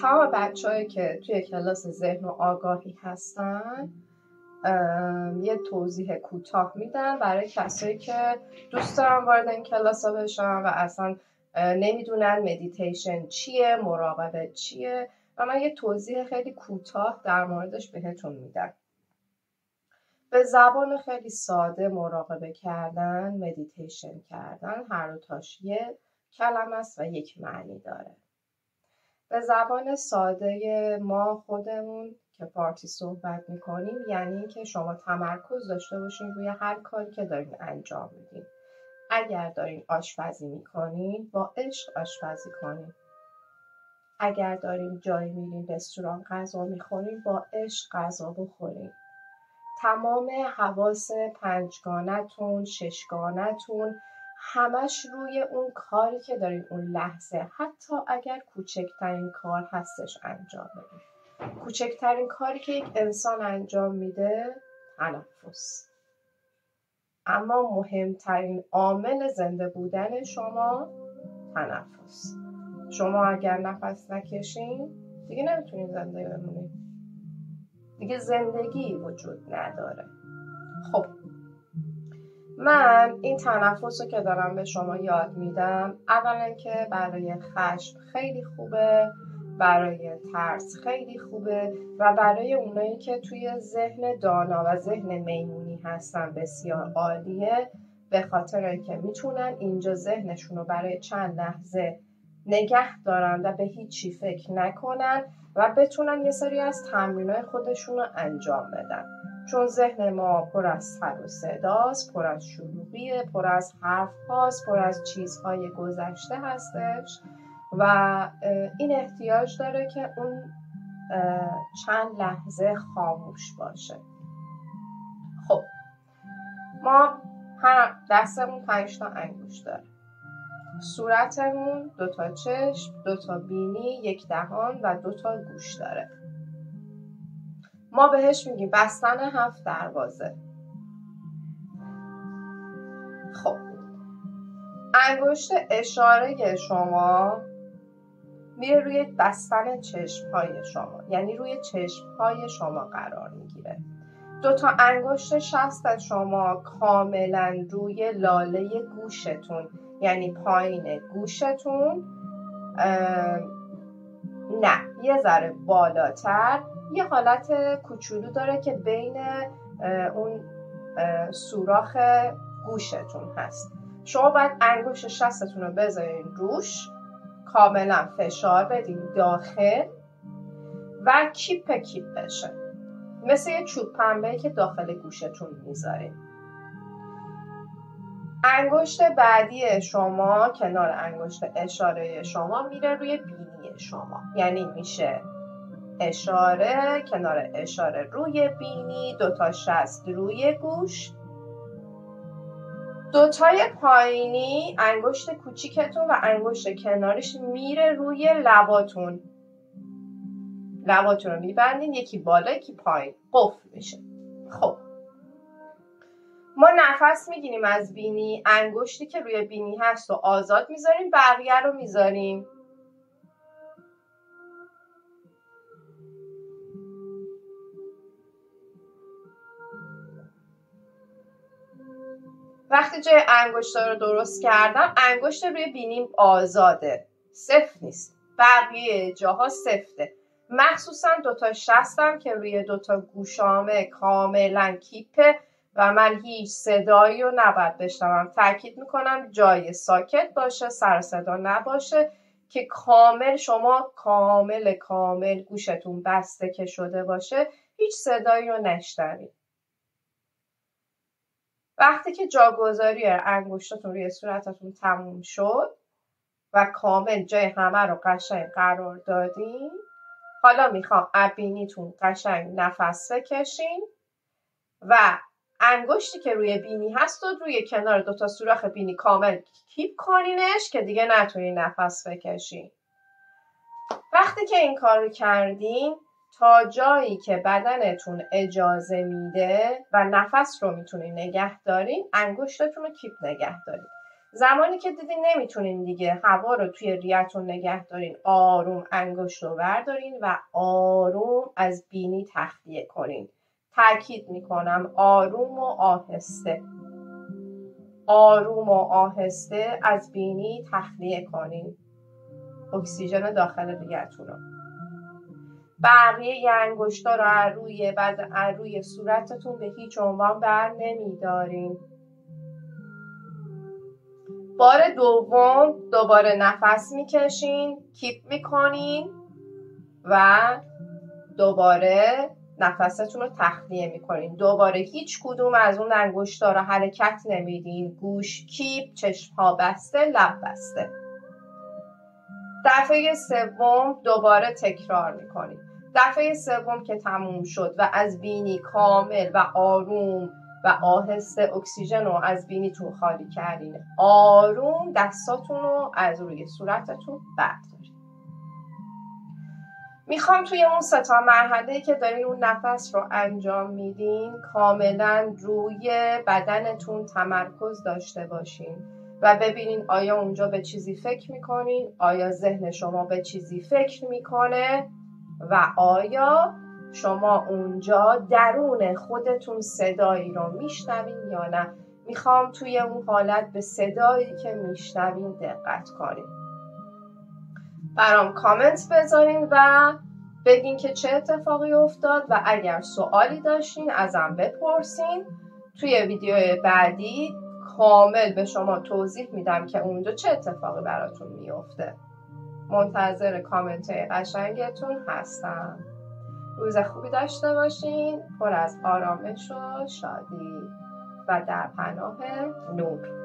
تمام بچه‌هایی که توی کلاس ذهن و آگاهی هستن یه توضیح کوتاه میدم برای کسایی که دوست دارن وارد این کلاس ها بشن و اصلا نمیدونن مدیتیشن چیه، مراقبه چیه، و من یه توضیح خیلی کوتاه در موردش بهتون میدم. به زبان خیلی ساده مراقبه کردن، مدیتیشن کردن، هر دوتاش یه کلمه است و یک معنی داره. به زبان ساده ما خودمون که فارسی صحبت میکنیم یعنی که شما تمرکز داشته باشین روی هر کاری که دارین انجام میدین. اگر دارین آشپزی میکنین با عشق آشپزی کنین. اگر دارین جایی میرین رستوران غذا میخورین با عشق غذا بخورین. تمام حواس پنجگانتون، ششگانتون همش روی اون کاری که دارین اون لحظه، حتی اگر کوچکترین کار هستش انجام بدین. کوچکترین کاری که یک انسان انجام میده تنفس. اما مهمترین عامل زنده بودن شما تنفس. شما اگر نفس نکشین دیگه نمیتونین زنده بمونین. دیگه زندگی وجود نداره. خب من این تنفس رو که دارم به شما یاد میدم، اولا که برای خشم خیلی خوبه، برای ترس خیلی خوبه و برای اونایی که توی ذهن دانا و ذهن میمونی هستن بسیار عالیه، به خاطر اینکه میتونن اینجا ذهنشون رو برای چند لحظه نگه دارن و به هیچی فکر نکنن و بتونن یه سری از تمرینای خودشون رو انجام بدن. چون ذهن ما پر از سر و صداست، پر از شلوغیه، پر از حرف هاست، پر از چیزهای گذشته هستش و این احتیاج داره که اون چند لحظه خاموش باشه. خب ما هر دستمون 5 تا انگشت داره. صورتمون 2 تا چشم، 2 تا بینی، 1 دهان و 2 تا گوش داره. ما بهش میگیم بستن 7 دروازه. خب انگشت اشاره شما میره روی بستن چشم‌های شما، یعنی روی چشم‌های شما قرار میگیره. 2 تا انگشت شست شما کاملا روی لاله گوشتون، یعنی پایین گوشتون، نه یه ذره بالاتر، یه حالت کوچولو داره که بین اون سوراخ گوشتون هست. شما باید انگشت شستتون رو بذارین روش، کاملا فشار بدین داخل و کیپ بشه، مثل یه چوب پنبه‌ای که داخل گوشتون میذارین. انگشت بعدی شما کنار انگشت اشاره شما میره روی بینی شما، یعنی میشه اشاره کنار اشاره روی بینی، 2 تا شست روی گوش، 2 تای پایینی انگشت کوچیکتون و انگشت کنارش میره روی لباتون. لباتون رو میبندین، یکی بالا یکی پایین، قفل میشه. خب ما نفس میگیریم از بینی، انگشتی که روی بینی هست و آزاد میذاریم، بقیه رو میذاریم. وقتی جای انگشتا رو درست کردم، انگشت روی بینیم آزاده، صفر نیست، بقیه جاها سفته، مخصوصا 2 تا شستم که روی 2 تا گوشامه کاملا کیپه و من هیچ صدایی رو نباید بشنوم. تاکید میکنم جای ساکت باشه، سر صدا نباشه، که کامل شما کامل گوشتون بسته که شده باشه، هیچ صدایی رو نشنوید. وقتی که جاگذاری انگشتاتون روی صورتتون تموم شد و کامل جای همه رو قشنگ قرار دادین، حالا میخوام بینیتون قشنگ نفس بکشین و انگشتی که روی بینی هست و روی کنار 2 تا سوراخ بینی کامل کیپ کنینش که دیگه نتونین نفس بکشین. وقتی که این کار رو کردین، تا جایی که بدنتون اجازه میده و نفس رو میتونین نگه دارین، انگشتتون رو کیپ نگه دارین. زمانی که دیدین نمیتونین دیگه هوا رو توی ریتون نگه دارین، آروم انگشت رو بردارین و آروم از بینی تخلیه کنین. تاکید میکنم آروم و آهسته، آروم و آهسته از بینی تخلیه کنین اکسیژن داخل ریتون رو. بقیه انگشتا رو روی صورتتون به هیچ عنوان بر نمیدارین. بار دوم دوباره نفس میکشین، کیپ میکنین و دوباره نفستون رو تخلیه میکنین. دوباره هیچ کدوم از اون انگشتا رو حرکت نمیدین. گوش کیپ، چشم ها بسته، لب بسته. دفعه سوم دوباره تکرار میکنین. دفعه سوم که تموم شد و از بینی کامل و آروم و آهسته اکسیژن رو از بینیتون خالی کردین، آروم دستاتون رو از روی صورتتون بردارین. میخوام توی اون 3 مرحله که دارین اون نفس رو انجام میدین کاملا روی بدنتون تمرکز داشته باشین و ببینین آیا اونجا به چیزی فکر میکنین، آیا ذهن شما به چیزی فکر میکنه و آیا شما اونجا درون خودتون صدایی رو میشنوین یا نه. میخوام توی اون حالت به صدایی که میشنوین دقت کنین. برام کامنت بذارین و بگین که چه اتفاقی افتاد و اگر سوالی داشتین ازم بپرسین. توی ویدیو بعدی کامل به شما توضیح میدم که اونجا چه اتفاقی براتون میفته. منتظر کامنت های قشنگتون هستم. روز خوبی داشته باشین، پر از آرامش و شادی و در پناه نور.